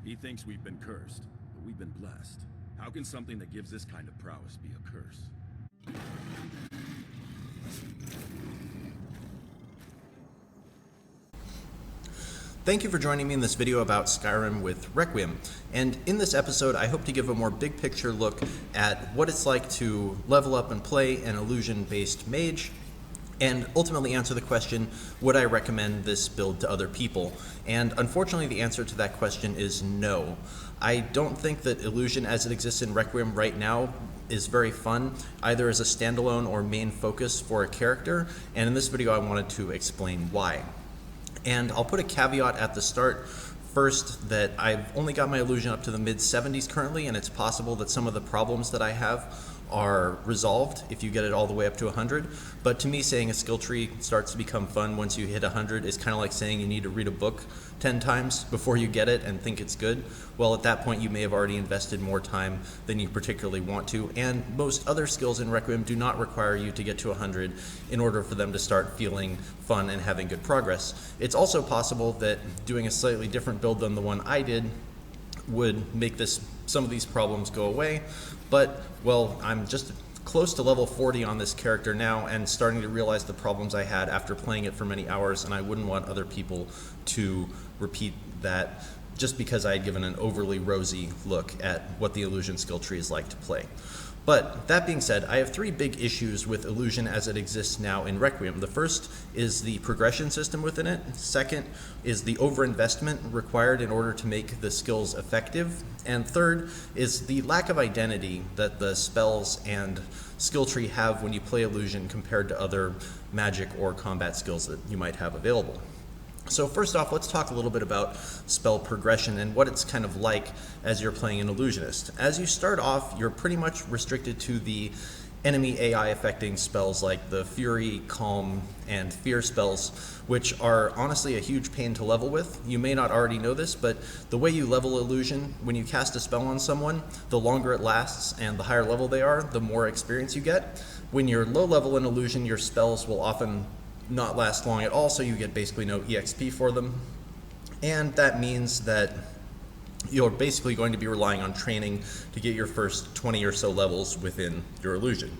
He thinks we've been cursed, but we've been blessed. How can something that gives this kind of prowess be a curse? Thank you for joining me in this video about Skyrim with Requiem. And in this episode, I hope to give a more big picture look at what it's like to level up and play an illusion-based mage, and ultimately answer the question, would I recommend this build to other people? And unfortunately, the answer to that question is no. I don't think that illusion as it exists in Requiem right now is very fun, either as a standalone or main focus for a character, and in this video I wanted to explain why. And I'll put a caveat at the start first that I've only got my illusion up to the mid-70s currently, and it's possible that some of the problems that I have are resolved if you get it all the way up to 100. But to me, saying a skill tree starts to become fun once you hit 100 is kind of like saying you need to read a book 10 times before you get it and think it's good. Well, at that point you may have already invested more time than you particularly want to, and most other skills in Requiem do not require you to get to 100 in order for them to start feeling fun and having good progress. It's also possible that doing a slightly different build than the one I did would make some of these problems go away, but well, I'm just close to level 40 on this character now and starting to realize the problems I had after playing it for many hours, and I wouldn't want other people to repeat that just because I had given an overly rosy look at what the illusion skill tree is like to play. But that being said, I have three big issues with illusion as it exists now in Requiem. The first is the progression system within it. Second is the overinvestment required in order to make the skills effective. And third is the lack of identity that the spells and skill tree have when you play illusion compared to other magic or combat skills that you might have available. So first off, let's talk a little bit about spell progression and what it's kind of like as you're playing an illusionist. As you start off, you're pretty much restricted to the enemy AI affecting spells like the Fury, Calm, and Fear spells, which are honestly a huge pain to level with. You may not already know this, but the way you level illusion, when you cast a spell on someone, the longer it lasts and the higher level they are, the more experience you get. When you're low level in illusion, your spells will often not last long at all, so you get basically no EXP for them. And that means that you're basically going to be relying on training to get your first 20 or so levels within your illusion.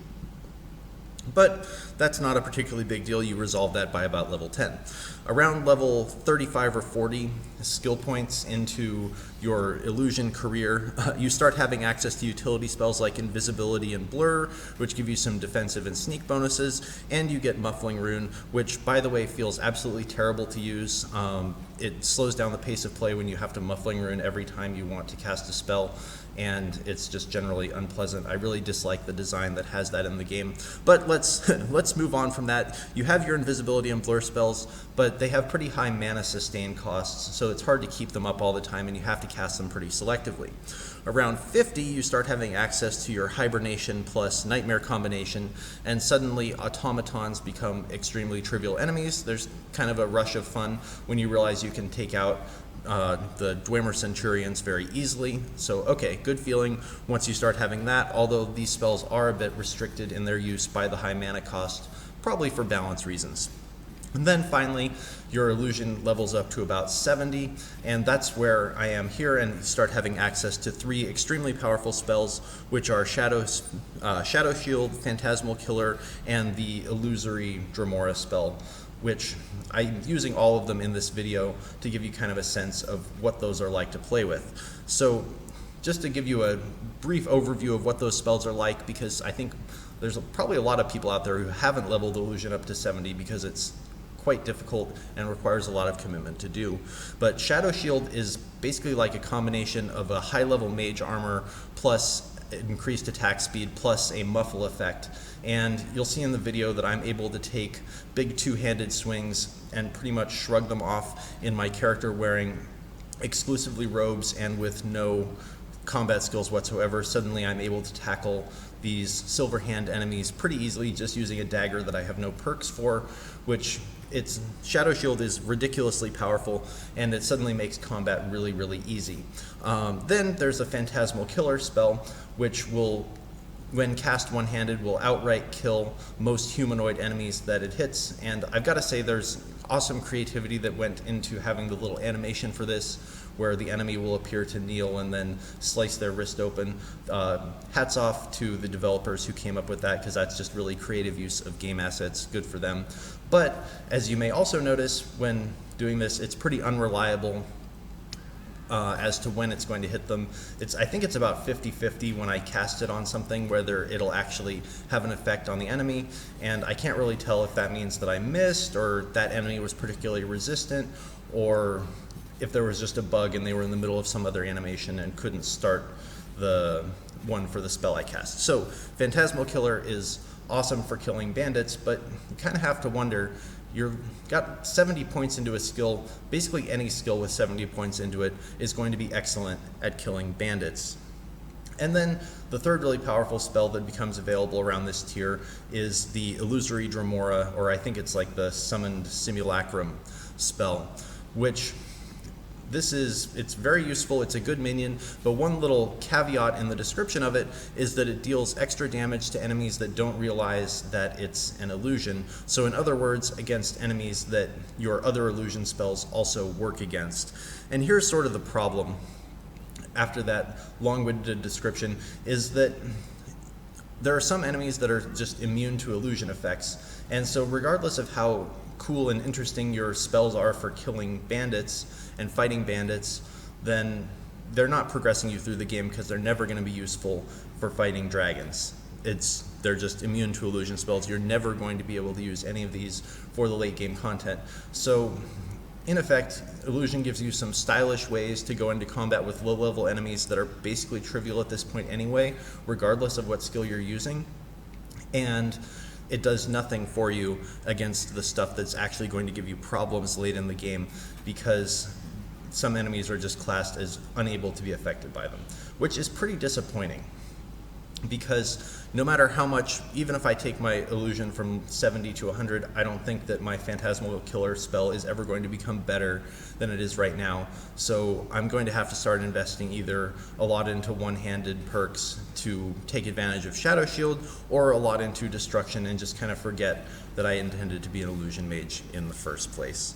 But that's not a particularly big deal. You resolve that by about level 10. Around level 35 or 40 skill points into your illusion career, you start having access to utility spells like invisibility and blur, which give you some defensive and sneak bonuses, and you get muffling rune, which by the way feels absolutely terrible to use. It slows down the pace of play when you have to muffling rune every time you want to cast a spell, and it's just generally unpleasant. I really dislike the design that has that in the game. But let's move on from that. You have your invisibility and blur spells, but they have pretty high mana sustain costs, so it's hard to keep them up all the time, and you have to cast them pretty selectively. Around 50, you start having access to your hibernation plus nightmare combination, and suddenly automatons become extremely trivial enemies. There's kind of a rush of fun when you realize you can take out the Dwemer Centurions very easily. So okay, good feeling once you start having that, although these spells are a bit restricted in their use by the high mana cost, probably for balance reasons. And then finally, your illusion levels up to about 70, and that's where I am here, and you start having access to three extremely powerful spells, which are Shadow Shield, Phantasmal Killer, and the Illusory Dremora spell, which I'm using all of them in this video to give you kind of a sense of what those are like to play with. So just to give you a brief overview of what those spells are like, because I think there's probably a lot of people out there who haven't leveled illusion up to 70 because it's quite difficult and requires a lot of commitment to do. But Shadow Shield is basically like a combination of a high-level mage armor plus increased attack speed plus a muffle effect, and you'll see in the video that I'm able to take big two-handed swings and pretty much shrug them off in my character wearing exclusively robes and with no combat skills whatsoever. Suddenly I'm able to tackle these silver hand enemies pretty easily just using a dagger that I have no perks for, which Shadow Shield is ridiculously powerful, and it suddenly makes combat really, really easy. Then there's a Phantasmal Killer spell, which will, when cast one-handed, will outright kill most humanoid enemies that it hits, and I've got to say there's awesome creativity that went into having the little animation for this, where the enemy will appear to kneel and then slice their wrist open. Hats off to the developers who came up with that, because that's just really creative use of game assets. Good for them. But as you may also notice when doing this, it's pretty unreliable as to when it's going to hit them. I think it's about 50-50 when I cast it on something, whether it'll actually have an effect on the enemy, and I can't really tell if that means that I missed, or that enemy was particularly resistant, or if there was just a bug and they were in the middle of some other animation and couldn't start the one for the spell I cast. So Phantasmal Killer is awesome for killing bandits, but you kind of have to wonder, you've got 70 points into a skill. Basically any skill with 70 points into it is going to be excellent at killing bandits. And then the third really powerful spell that becomes available around this tier is the Illusory Dremora, or I think it's like the Summoned Simulacrum spell, which it's very useful. It's a good minion, but one little caveat in the description of it is that it deals extra damage to enemies that don't realize that it's an illusion. So in other words, against enemies that your other illusion spells also work against. And here's sort of the problem after that long-winded description, is that there are some enemies that are just immune to illusion effects. And so regardless of how cool and interesting your spells are for killing bandits and fighting bandits, then they're not progressing you through the game, because they're never going to be useful for fighting dragons. They're just immune to illusion spells. You're never going to be able to use any of these for the late game content. So in effect, illusion gives you some stylish ways to go into combat with low level enemies that are basically trivial at this point anyway, regardless of what skill you're using. And it does nothing for you against the stuff that's actually going to give you problems late in the game, because some enemies are just classed as unable to be affected by them, which is pretty disappointing. Because no matter how much, even if I take my illusion from 70 to 100, I don't think that my Phantasmal Killer spell is ever going to become better than it is right now. So I'm going to have to start investing either a lot into one-handed perks to take advantage of Shadow Shield, or a lot into destruction and just kind of forget that I intended to be an illusion mage in the first place.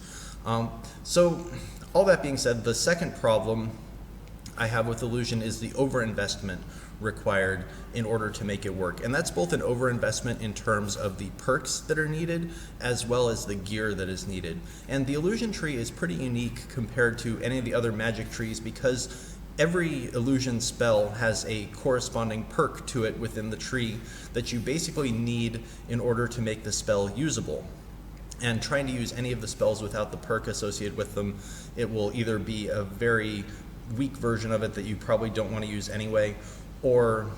So all that being said, the second problem I have with illusion is the overinvestment required in order to make it work. And that's both an overinvestment in terms of the perks that are needed, as well as the gear that is needed. And the illusion tree is pretty unique compared to any of the other magic trees, because every illusion spell has a corresponding perk to it within the tree that you basically need in order to make the spell usable. And trying to use any of the spells without the perk associated with them, it will either be a very weak version of it that you probably don't want to use anyway, or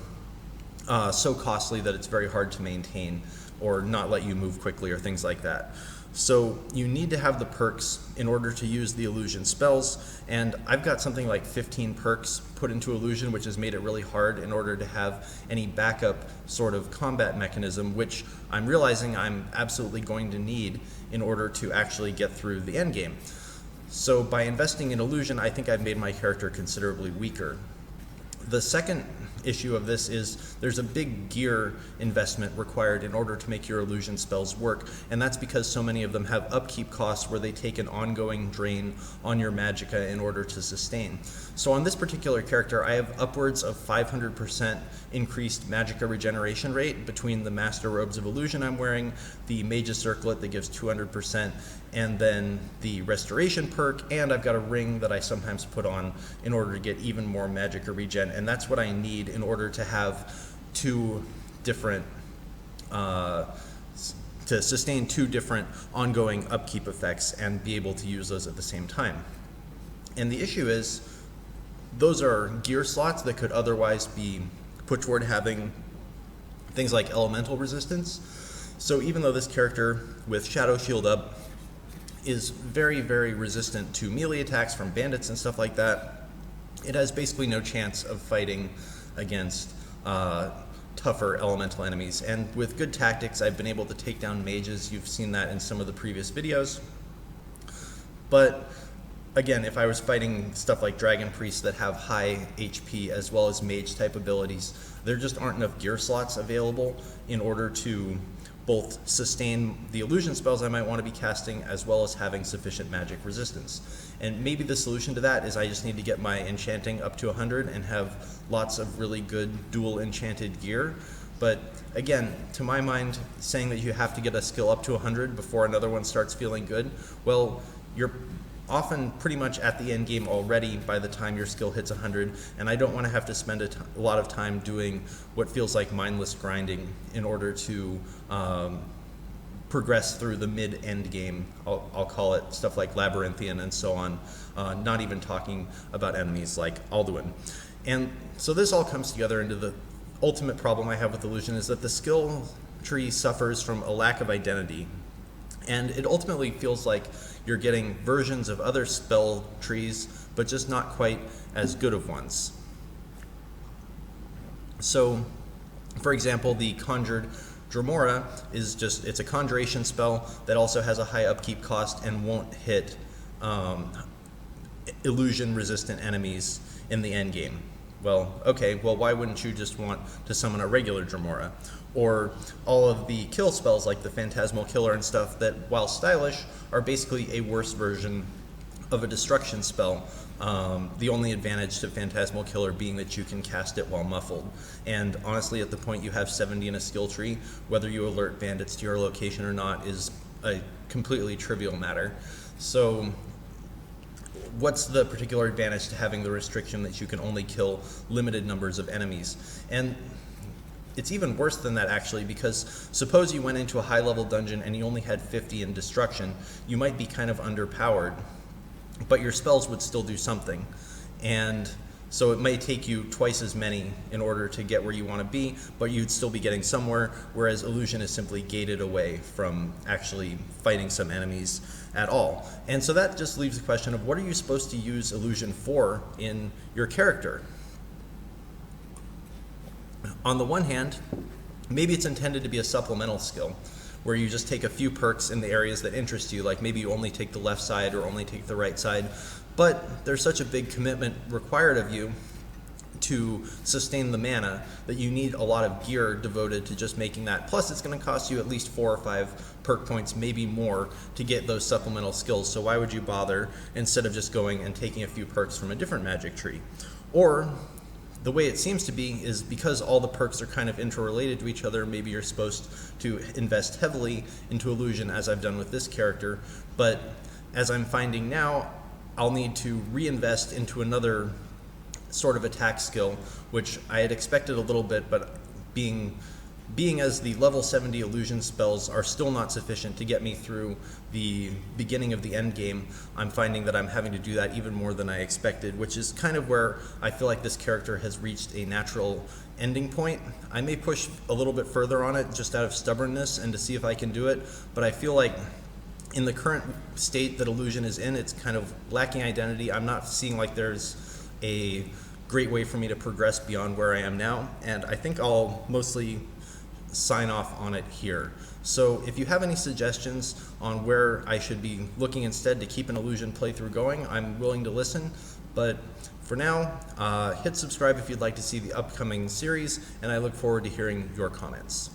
so costly that it's very hard to maintain, or not let you move quickly, or things like that. So you need to have the perks in order to use the illusion spells, and I've got something like 15 perks put into illusion, which has made it really hard in order to have any backup sort of combat mechanism, which I'm realizing I'm absolutely going to need in order to actually get through the end game. So by investing in illusion, I think I've made my character considerably weaker. The second issue of this is there's a big gear investment required in order to make your illusion spells work, and that's because so many of them have upkeep costs where they take an ongoing drain on your magicka in order to sustain. So on this particular character, I have upwards of 500% increased magicka regeneration rate between the Master Robes of Illusion I'm wearing, the Mage's Circlet that gives 200%, and then the Restoration perk, and I've got a ring that I sometimes put on in order to get even more magicka regen, and that's what I need in order to have two different, to sustain two different ongoing upkeep effects and be able to use those at the same time. And the issue is, those are gear slots that could otherwise be put toward having things like elemental resistance. So even though this character with Shadow Shield up is very, very resistant to melee attacks from bandits and stuff like that, it has basically no chance of fighting against tougher elemental enemies. And with good tactics, I've been able to take down mages. You've seen that in some of the previous videos. But again, if I was fighting stuff like Dragon Priests that have high HP as well as mage type abilities, there just aren't enough gear slots available in order to both sustain the illusion spells I might want to be casting, as well as having sufficient magic resistance. And maybe the solution to that is I just need to get my enchanting up to 100 and have lots of really good dual enchanted gear. But again, to my mind, saying that you have to get a skill up to 100 before another one starts feeling good, well, you're often pretty much at the end game already by the time your skill hits 100, and I don't want to have to spend a lot of time doing what feels like mindless grinding in order to progress through the mid-end game. I'll call it stuff like Labyrinthian and so on, not even talking about enemies like Alduin. And so this all comes together into the ultimate problem I have with Illusion, is that the skill tree suffers from a lack of identity. And it ultimately feels like you're getting versions of other spell trees, but just not quite as good of ones. So, for example, the Conjured Dremora is it's a conjuration spell that also has a high upkeep cost and won't hit illusion-resistant enemies in the end game. Well, okay, well, why wouldn't you just want to summon a regular Dremora? Or all of the kill spells like the Phantasmal Killer and stuff that, while stylish, are basically a worse version of a destruction spell. The only advantage to Phantasmal Killer being that you can cast it while muffled. And honestly, at the point you have 70 in a skill tree, whether you alert bandits to your location or not is a completely trivial matter. So what's the particular advantage to having the restriction that you can only kill limited numbers of enemies? And it's even worse than that, actually, because suppose you went into a high-level dungeon and you only had 50 in destruction, you might be kind of underpowered, but your spells would still do something. And so it may take you twice as many in order to get where you want to be, but you'd still be getting somewhere, whereas Illusion is simply gated away from actually fighting some enemies at all. And so that just leaves the question of, what are you supposed to use Illusion for in your character? On the one hand, maybe it's intended to be a supplemental skill, where you just take a few perks in the areas that interest you, like maybe you only take the left side or only take the right side, but there's such a big commitment required of you to sustain the mana that you need a lot of gear devoted to just making that. Plus, it's going to cost you at least 4 or 5 perk points, maybe more, to get those supplemental skills. So why would you bother instead of just going and taking a few perks from a different magic tree? Or the way it seems to be is because all the perks are kind of interrelated to each other, maybe you're supposed to invest heavily into Illusion, as I've done with this character, but as I'm finding now, I'll need to reinvest into another sort of attack skill, which I had expected a little bit, but being as the level 70 illusion spells are still not sufficient to get me through the beginning of the end game, I'm finding that I'm having to do that even more than I expected, which is kind of where I feel like this character has reached a natural ending point. I may push a little bit further on it just out of stubbornness and to see if I can do it, but I feel like in the current state that Illusion is in, it's kind of lacking identity. I'm not seeing like there's a great way for me to progress beyond where I am now, and I think I'll mostly sign off on it here. So if you have any suggestions on where I should be looking instead to keep an Illusion playthrough going, I'm willing to listen, but for now, hit subscribe if you'd like to see the upcoming series, and I look forward to hearing your comments.